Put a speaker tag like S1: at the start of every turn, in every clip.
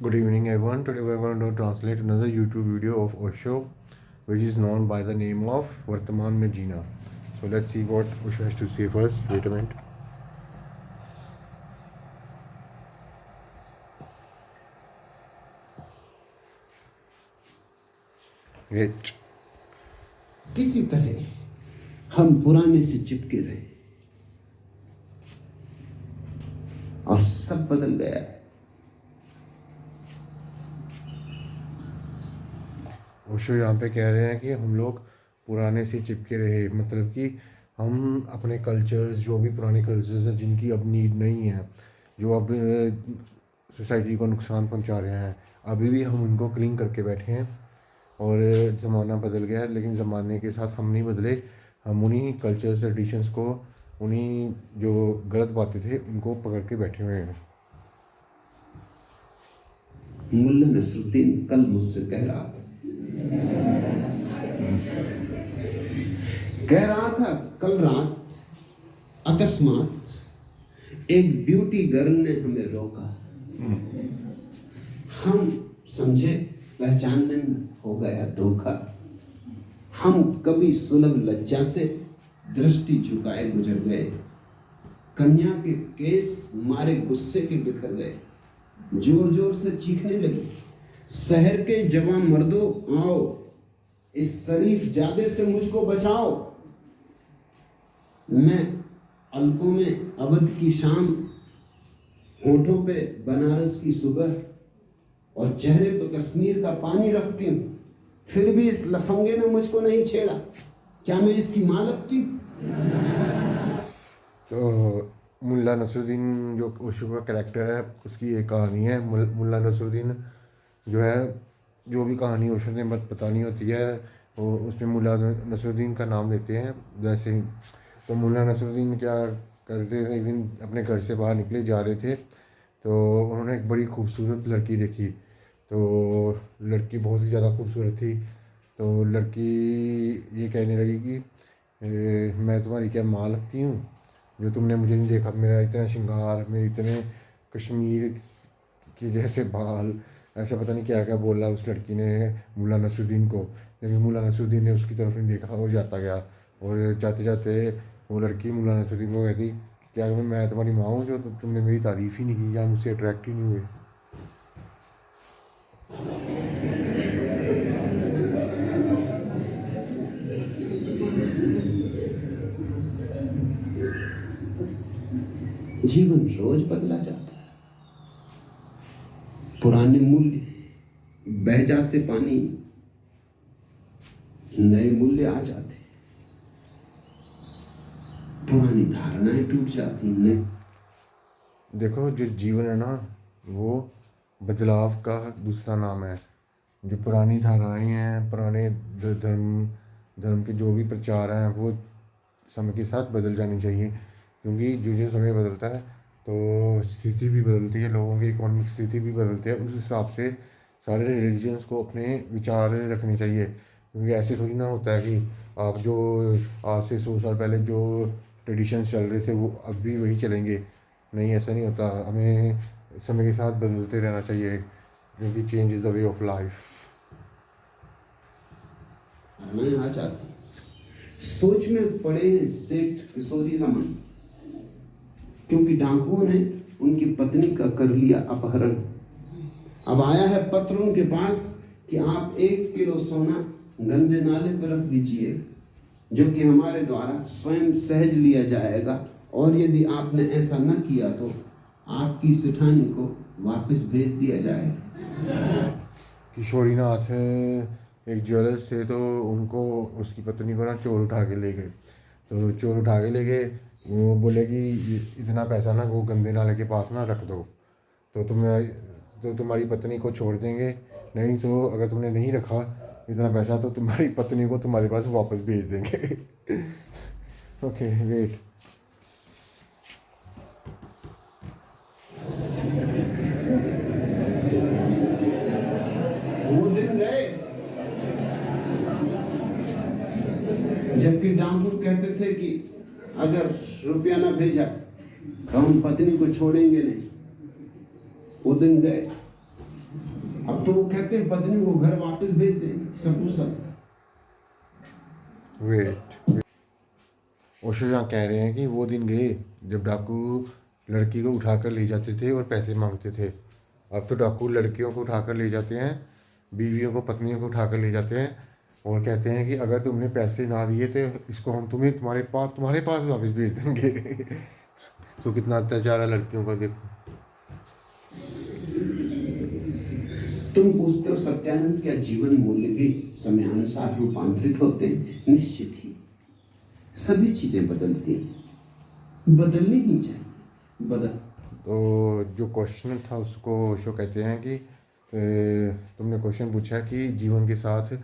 S1: Good evening, everyone. Today we're going to translate another YouTube video of Osho, which is known by the name of Vartaman Mein Jeena. So let's see what Osho has to say first. Wait a minute. Wait.
S2: किसी तरह हम पुराने से चिपके रहे और सब बदल गया है।
S1: ओशो यहाँ पे कह रहे हैं कि हम लोग पुराने से चिपके रहे, मतलब कि हम अपने कल्चर्स, जो भी पुराने कल्चर्स हैं जिनकी अब नीड नहीं है, जो अब सोसाइटी को नुकसान पहुँचा रहे हैं, अभी भी हम उनको क्लिंग करके बैठे हैं। और ज़माना बदल गया है, लेकिन ज़माने के साथ हम नहीं बदले। हम उन्हीं कल्चर्स, ट्रेडिशंस को, उन्हीं जो गलत बातें थे उनको पकड़ के बैठे हुए हैं।
S2: मुल्ला नसरुद्दीन कल मुझसे कह रहा था कल रात अकस्मात एक ब्यूटी गर्ल ने हमें रोका। हम समझे पहचानने में हो गया धोखा। हम कभी सुलभ लज्जा से दृष्टि झुकाए गुजर गए। कन्या के केस मारे गुस्से के बिखर गए। जोर जोर से चीखने लगी, शहर के जवां मर्दों आओ, इस शरीफ जादे से मुझको बचाओ। मैं अलकों में अवध की शाम, होठों पे बनारस की सुबह और चेहरे पर कश्मीर का पानी रखती हूँ, फिर भी इस लफंगे ने मुझको नहीं छेड़ा। क्या मैं इसकी मां लगती?
S1: तो मुल्ला नसरुद्दीन जो ओशो का कैरेक्टर है, उसकी एक कहानी है। मुल्ला नसरुद्दीन जो है, जो भी कहानी ओशो ने बतानी होती है वो उसमें मुल्ला नसरुद्दीन का नाम लेते हैं। जैसे तो मुल्ला नसरुद्दीन क्या करते थे, एक दिन अपने घर से बाहर निकले, जा रहे थे, तो उन्होंने एक बड़ी खूबसूरत लड़की देखी। तो लड़की बहुत ही ज़्यादा खूबसूरत थी। तो लड़की ये कहने लगी कि मैं तुम्हारी क्या माँ लगती हूँ, जो तुमने मुझे नहीं देखा, मेरा इतना श्रृंगार, मेरे इतने कश्मीर के जैसे बाल, ऐसा पता नहीं क्या क्या बोला उस लड़की ने मुल्ला नसरुद्दीन को। लेकिन मुल्ला नसरुद्दीन ने उसकी तरफ नहीं देखा और जाता गया। और जाते जाते वो लड़की मुल्ला नसरुद्दीन को कहती, क्या मैं तुम्हारी माँ हूँ जो तुमने मेरी तारीफ़ ही नहीं की या मुझसे अट्रैक्ट ही नहीं हुए।
S2: जीवन रोज बदला जाता है, पुराने मूल्य बह जाते पानी, नए मूल्य आ जाते, पुरानी धारणाएं टूट जाती। नए
S1: देखो, जो जीवन है ना, वो बदलाव का दूसरा नाम है। जो पुरानी धाराएं हैं, पुराने धर्म के जो भी प्रचार हैं, वो समय के साथ बदल जानी चाहिए। क्योंकि जो जो समय बदलता है तो स्थिति भी बदलती है, लोगों की इकोनॉमिक स्थिति भी बदलती है। उस हिसाब से सारे रिलीजन्स को अपने विचार रखने चाहिए। क्योंकि ऐसे थोड़ी ना होता है कि आप जो आज से 100 साल पहले जो ट्रेडिशंस चल रहे थे वो अब भी वही चलेंगे। नहीं, ऐसा नहीं होता। हमें समय के साथ बदलते रहना चाहिए, क्योंकि change is the way of life.
S2: धारणाएं आ जाती। सोच में पड़े हैं सेठ किशोरी रमन, क्योंकि डाकुओं ने उनकी पत्नी का कर लिया अपहरण। अब आया है पत्र उनके पास कि आप 1 किलो सोना गंदे नाले पर रख दीजिए, जो कि हमारे द्वारा स्वयं सहज लिया जाएगा, और यदि आपने ऐसा न किया तो आपकी सेठानी को वापस भेज दिया जाएगा।
S1: किशोरीनाथ एक ज्वेलर्स थे, तो उनको, उसकी पत्नी को ना चोर उठा के ले गए। तो चोर उठा के ले गए, वो बोले कि इतना पैसा ना वो गंदे नाले के पास ना रख दो, तो तुम्हारी पत्नी को छोड़ देंगे। नहीं तो अगर तुमने नहीं रखा इतना पैसा तो तुम्हारी पत्नी को तुम्हारे पास वापस भेज देंगे। Okay, wait.
S2: वो दिन गए जबकि डाकू कहते थे कि अगर रुपया ना भेजा तो हम पत्नी को छोड़ेंगे नहीं। वो दिन गए अब तो वो कहते हैं पत्नी को घर वापस भेज दें, सब
S1: वेट, ओशो यहाँ कह रहे हैं कि वो दिन गए जब डाकू लड़की को उठाकर ले जाते थे और पैसे मांगते थे। अब तो डाकू लड़कियों को उठाकर ले जाते हैं, बीवियों को, पत्नियों को उठाकर ले जाते हैं और कहते हैं कि अगर तुमने पैसे ना दिए तो इसको हम तुम्हें तुम्हारे पास वापस भेज देंगे। तो कितना अत्याचार है लड़कियों का, देखो।
S2: तुम पूछते हो सत्यानंद, क्या जीवन मूल्य भी समयानुसार रूपांतरित होते हैं? निश्चित ही सभी चीजें बदलती हैं, बदलनी ही चाहिए, बदल।
S1: तो जो क्वेश्चन था उसको ओशो कहते हैं कि तुमने क्वेश्चन पूछा कि जीवन के साथ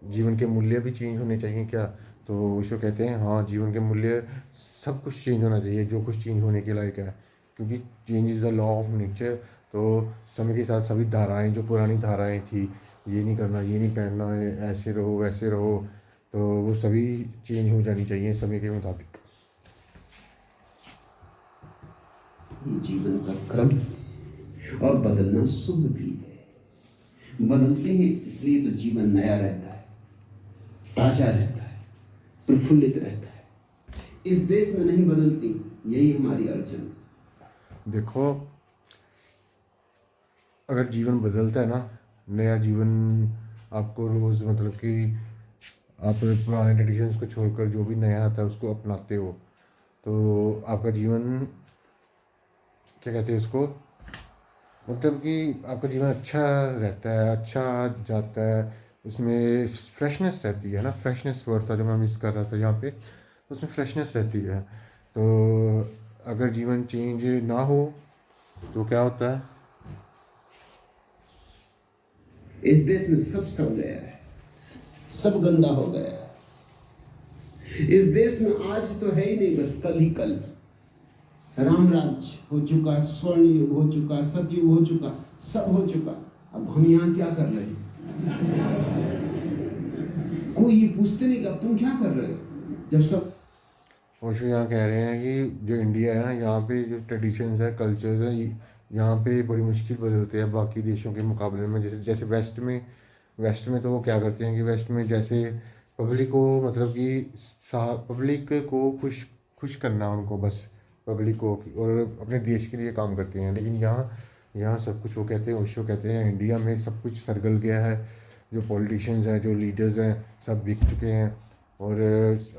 S1: जीवन के मूल्य भी चेंज होने चाहिए क्या? तो ओशो कहते हैं हाँ, जीवन के मूल्य सब कुछ चेंज होना चाहिए, जो कुछ चेंज होने के लायक है, क्योंकि change is the law of nature. तो समय के साथ सभी धाराएं, जो पुरानी धाराएं थी, ये नहीं करना, ये नहीं पहनना, ऐसे रहो वैसे रहो, तो वो सभी चेंज हो जानी चाहिए समय के मुताबिक।
S2: जीवन का क्रम और बदलना शुभ भी है। बदलते हैं इसलिए तो जीवन नया रहता है, ताजा रहता है, प्रफुल्लित रहता है। इस देश में नहीं बदलती, यही हमारी अड़चन।
S1: देखो, अगर जीवन बदलता है ना, नया जीवन आपको रोज़, मतलब कि आप पुराने ट्रेडिशंस को छोड़कर जो भी नया आता है उसको अपनाते हो, तो आपका जीवन, क्या कहते हैं उसको, मतलब कि आपका जीवन अच्छा रहता है, अच्छा जाता है, उसमें फ्रेशनेस रहती है ना। फ्रेशनेस वर्ड था जो मैं मिस कर रहा था यहाँ पे, तो उसमें फ्रेशनेस रहती है। तो अगर जीवन चेंज ना हो तो क्या होता है?
S2: इस देश में सब सड़ गया है, सब गंदा हो गया है। इस देश में आज तो है ही नहीं, बस कल ही कल। रामराज हो चुका, स्वर्ण युग हो चुका, सतयुग हो चुका, सब हो चुका। अब हम यहाँ क्या कर रहे हैं? कोई ये पूछते नहीं कि अब तुम क्या कर रहे हो, जब सब।
S1: ओशो यहाँ कह रहे हैं कि जो इंडिया है ना, यहाँ पे जो ट्रेडिशंस है, कल्चर्स है, यहाँ पे बड़ी मुश्किल बदलते हैं बाकी देशों के मुकाबले में। जैसे वेस्ट में तो वो क्या करते हैं कि वेस्ट में जैसे पब्लिक को, मतलब कि पब्लिक को खुश करना उनको, बस पब्लिक को, और अपने देश के लिए काम करते हैं। लेकिन यहाँ सब कुछ, वो कहते हैं, ओशो कहते हैं, इंडिया में सब कुछ सरगल गया है। जो पॉलिटिशियंस हैं, जो लीडर्स हैं, सब बिक चुके हैं और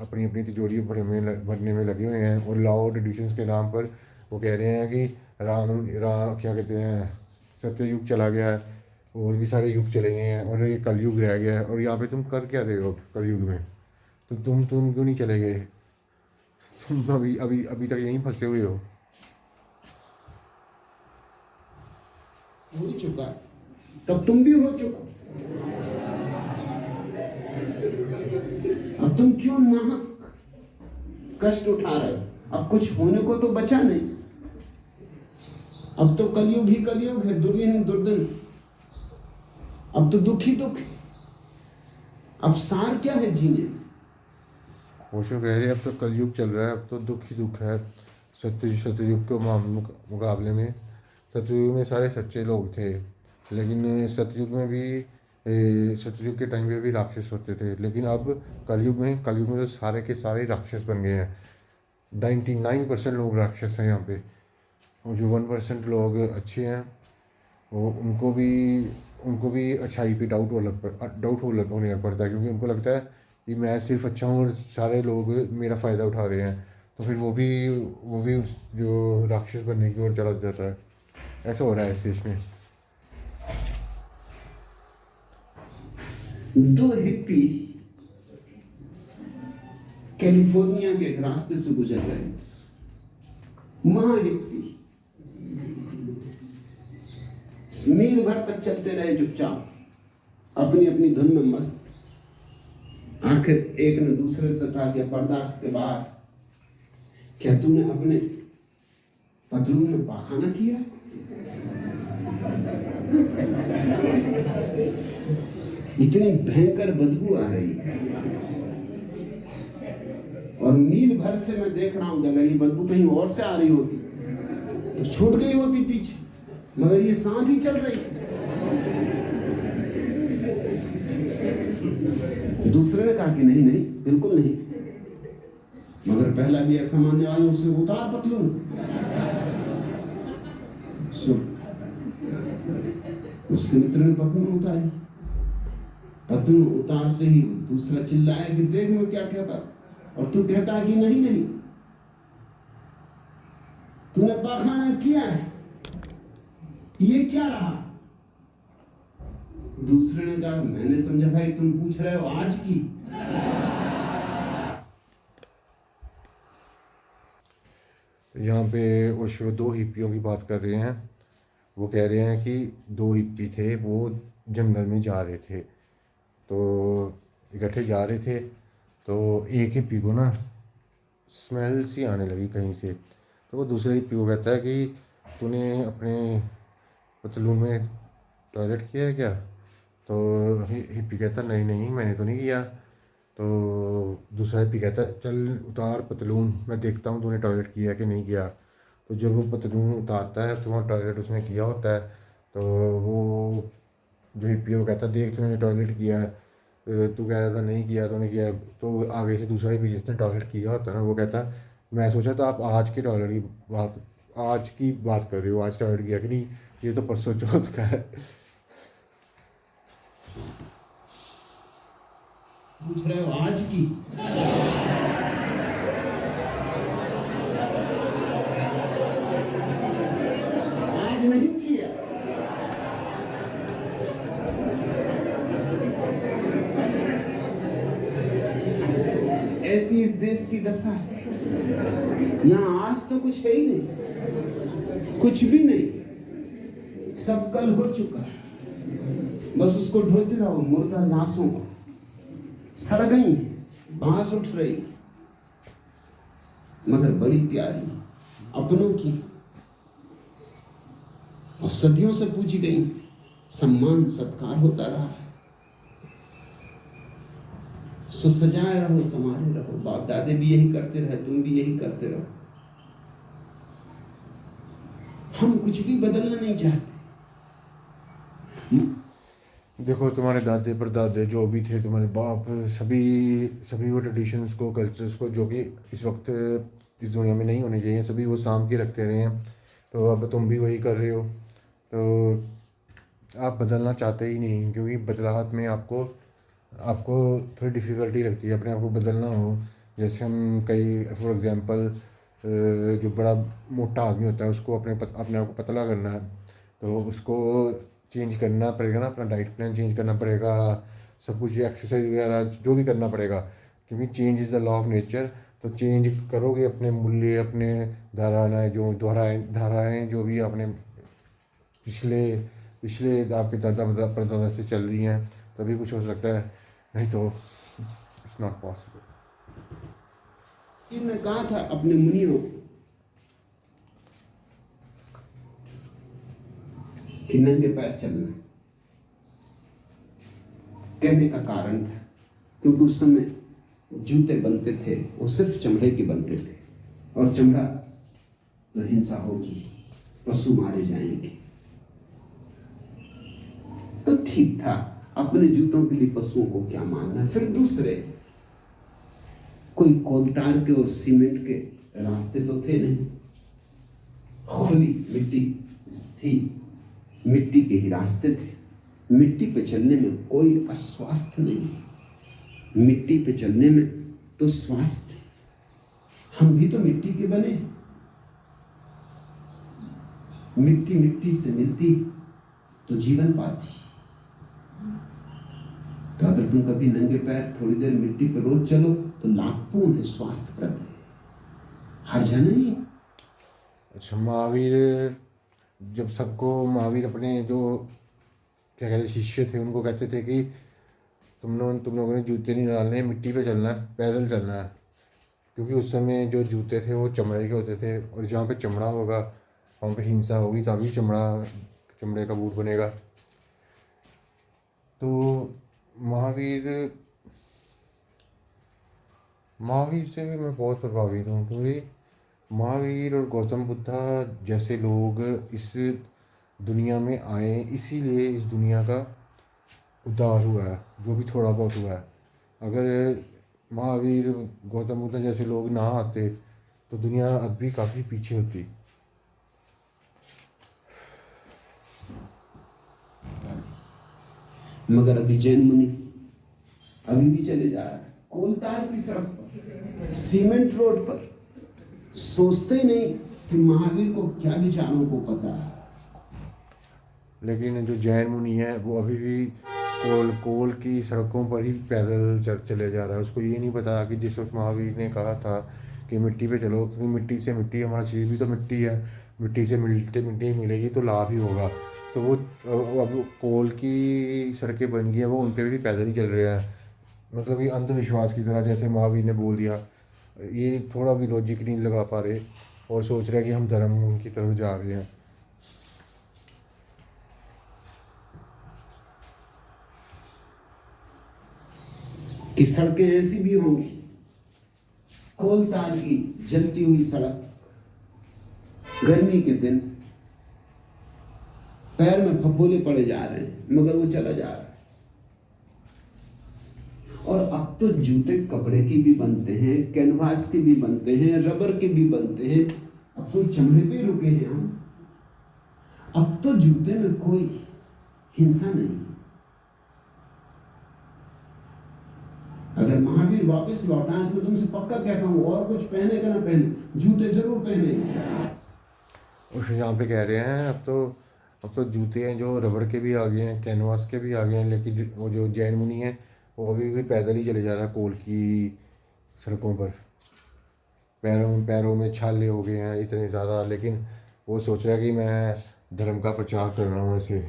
S1: अपनी अपनी तिजोरी भरने में लगे हुए हैं। और लॉ और ट्रेडिशंस के नाम पर वो कह रहे हैं कि राम क्या कहते हैं, सत्ययुग चला गया है, और भी सारे युग चले गए हैं और ये कलयुग रह गया है। और यहाँ पे तुम कर क्या रहे हो कलयुग में? तो तुम क्यों नहीं चले गए? तुम अभी तक यहीं फंसे हुए हो।
S2: हो चुका, तब तुम भी हो चुको। अब तुम क्यों नाहक कष्ट उठा रहे हो? अब कुछ होने को तो बचा नहीं। अब तो कलयुग ही कलयुग है, दुर्दिन दुर्दिन। अब तो दुख ही दुख है। अब सार क्या है जीने?
S1: ओशो कह रहे हैं अब तो कलयुग चल रहा है, अब तो दुख ही दुख है सतयुग के मुकाबले में। सतयुग में सारे सच्चे लोग थे, लेकिन सतयुग के टाइम पे भी राक्षस होते थे। लेकिन अब कलयुग में तो सारे के सारे राक्षस बन गए हैं। 99% लोग राक्षस हैं यहाँ पे, और जो 1% लोग अच्छे हैं वो उनको भी अच्छाई पे डाउट होने लग पड़ता है, क्योंकि उनको लगता है कि मैं सिर्फ अच्छा हूँ और सारे लोग मेरा फ़ायदा उठा रहे हैं। तो फिर वो भी उस जो राक्षस बनने की ओर चला जाता है। ऐसा हो रहा है इस देश में।
S2: दो हिप्पी कैलिफोर्निया के एक रास्ते से गुजर रहे, महाहिप्पी, मील भर तक चलते रहे चुपचाप, अपनी अपनी धुन में मस्त। आखिर एक ने दूसरे से कहा कि बर्दाश्त के बाद, क्या तूने अपने पतलून में पाखाना किया? इतनी भयंकर बदबू आ रही है, और मील भर से मैं देख रहा हूं कि अगर ये बदबू कहीं और से आ रही होती तो छूट गई होती पीछे, मगर ये साथ ही चल रही। दूसरे ने कहा कि नहीं नहीं, बिल्कुल नहीं। मगर पहला भी ऐसा मानने वाला, उससे उतार पतलून। उसके मित्र ने पतलून उतारी। पतलून उतारते ही दूसरा चिल्लाया कि देख मैं क्या कहता, और तू कहता है कि नहीं नहीं, तूने पाखाना किया है, ये क्या रहा? दूसरे ने कहा मैंने समझा भाई तुम पूछ रहे हो आज की।
S1: तो यहाँ पे ओशो दो हिप्पियों की बात कर रहे हैं। वो कह रहे हैं कि दो हिप्पी थे, वो जंगल में जा रहे थे, तो इकट्ठे जा रहे थे। तो एक हिप्पी को ना स्मेल सी आने लगी कहीं से। तो वो दूसरे हिप्पी को कहता है कि तूने अपने पतलून में टॉयलेट किया है क्या? तो हिप्पी कहता नहीं नहीं, मैंने तो नहीं किया। तो दूसरा हिप्पी कहता चल उतार पतलून, मैं देखता हूँ तूने टॉयलेट किया कि नहीं किया। तो जब वो पतलून उतारता है तो वहाँ टॉयलेट उसने किया होता है। तो वो जो हिप्पी है वो कहता देख तूने टॉयलेट किया है, तू कह रहा था नहीं किया, तूने किया। तो आगे से दूसरा हिप्पी जिसने टॉयलेट किया होता है ना, वो कहता मैं सोचा था आप आज के टॉयलेट की बात, आज की बात कर रहे हो, आज टॉयलेट किया कि नहीं, ये तो परसों चौथ का है।
S2: पूछ रहे हो आज की। आज नहीं किया। ऐसी इस देश की दशा है। यहाँ आज तो कुछ है ही नहीं, कुछ भी नहीं, सब कल हो चुका है। बस उसको ढोते रहो, मुर्दा लाशों को। सड़ गई, बांस उठ रही, मगर बड़ी प्यारी, अपनों की, और सदियों से पूजी गई, सम्मान सत्कार होता रहा है। सो सजाए रहो, संवारे रहो। बाप दादे भी यही करते रहे, तुम भी यही करते रहो। हम कुछ भी बदलना नहीं चाहते।
S1: देखो तुम्हारे दादे परदादे जो भी थे, तुम्हारे बाप, सभी सभी वो ट्रेडिशंस को, कल्चर्स को, जो कि इस वक्त इस दुनिया में नहीं होने चाहिए, सभी वो साम के रखते रहे हैं। तो अब तुम भी वही कर रहे हो। तो आप बदलना चाहते ही नहीं, क्योंकि बदलाव में आपको आपको थोड़ी डिफ़िकल्टी लगती है अपने आप को बदलना हो। जैसे हम कई फॉर एग्ज़ाम्पल जो बड़ा मोटा आदमी होता है उसको अपने आप को पतला करना है, तो उसको चेंज करना पड़ेगा ना, अपना डाइट प्लान चेंज करना पड़ेगा, सब कुछ एक्सरसाइज वगैरह जो भी करना पड़ेगा, क्योंकि change is the law of nature. तो चेंज करोगे अपने मूल्य, अपने धाराएँ जो भी आपने पिछले पिछले आपके दादा परदादा से चल रही हैं, तभी कुछ हो सकता है, नहीं तो इट्स नॉट पॉसिबल।
S2: ने कहा था अपने मुनियों कि नंगे पैर चलना। कहने का कारण था क्योंकि उस समय जूते बनते थे वो सिर्फ चमड़े के बनते थे, और चमड़ा तो हिंसा होगी, पशु मारे जाएंगे। तो ठीक था, अपने जूतों के लिए पशुओं को क्या मानना। फिर दूसरे कोई कोलतार के और सीमेंट के रास्ते तो थे नहीं, खुली मिट्टी थी, मिट्टी के ही रास्ते थे। मिट्टी पे चलने में कोई अस्वास्थ्य नहीं, मिट्टी पे चलने में तो स्वास्थ्य। हम भी तो मिट्टी के बने, मिट्टी मिट्टी से मिलती तो जीवन पाती। तो अगर तुम कभी नंगे पैर थोड़ी देर मिट्टी पर रोज चलो तो लाभपूर्ण है, स्वास्थ्यप्रद है, हर्जा नहीं।
S1: अच्छा, महावीर जब सबको, महावीर अपने जो क्या कहते शिष्य थे उनको कहते थे कि तुम लोगों ने जूते नहीं डालने, मिट्टी पे चलना है, पैदल चलना है, क्योंकि उस समय जो जूते थे वो चमड़े के होते थे, और जहाँ पे चमड़ा होगा वहाँ पे हिंसा होगी, तभी चमड़े का बूट बनेगा। तो महावीर से भी मैं बहुत प्रभावित हूँ, क्योंकि महावीर और गौतम बुद्धा जैसे लोग इस दुनिया में आए, इसीलिए इस दुनिया का उद्धार हुआ है, जो भी थोड़ा बहुत हुआ है। अगर महावीर गौतम बुद्ध जैसे लोग ना आते तो दुनिया अब भी काफ़ी पीछे होती।
S2: मगर अभी जैन मुनि अभी भी चले जा रहे हैं कोलतार की सड़क पर, सीमेंट रोड पर। सोचते ही नहीं कि महावीर को क्या विचारों को पता है।
S1: लेकिन जो जैन मुनि है वो अभी भी कोल की सड़कों पर ही पैदल चले जा रहा है। उसको ये नहीं पता कि जिस वक्त महावीर ने कहा था कि मिट्टी पे चलो, क्योंकि मिट्टी से मिट्टी, हमारा शरीर भी तो मिट्टी है, मिट्टी से मिलते मिट्टी मिलेगी तो लाभ ही होगा। तो वो अब कोल की सड़कें बन गई हैं, वो उन पर भी पैदल ही चल रहे हैं। मतलब ये अंधविश्वास की तरह, जैसे महावीर ने बोल दिया, ये थोड़ा भी लॉजिक नहीं लगा पा रहे और सोच रहे हैं कि हम धर्म की तरफ जा रहे हैं।
S2: कि सड़कें ऐसी भी होंगी, कोलतार की जलती हुई सड़क, गर्मी के दिन पैर में फफोले पड़े जा रहे हैं मगर वो चला जा रहा है। और अब तो जूते कपड़े की भी बनते हैं, कैनवास के भी बनते हैं, रबर के भी बनते हैं। अब कोई चमड़े पे रुके हैं हम। अब तो जूते में कोई हिंसा नहीं। अगर महावीर वापस लौटा है तो तुमसे पक्का कहता हूं, और कुछ पहने का ना पहने, जूते जरूर पहने।
S1: उस यहाँ पे कह रहे हैं अब तो जूते हैं जो रबड़ के भी आ गए हैं, कैनवास के भी आ गए हैं, लेकिन वो जो जैन मुनि है वो अभी भी पैदल ही चले जा रहा है कोल की सड़कों पर। पैरों में छाले हो गए हैं इतने ज़्यादा, लेकिन वो सोच रहा है कि मैं धर्म का प्रचार कर रहा हूँ ऐसे।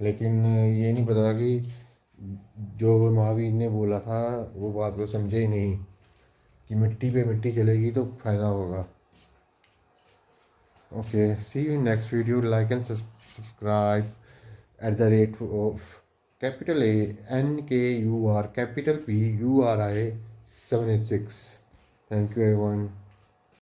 S1: लेकिन ये नहीं पता कि जो महावीर ने बोला था वो बात को समझे ही नहीं कि मिट्टी पे मिट्टी चलेगी तो फ़ायदा होगा। Okay, see you in next video. Like and subscribe at the rate of capital A NKUR capital P URI 786. Thank you everyone.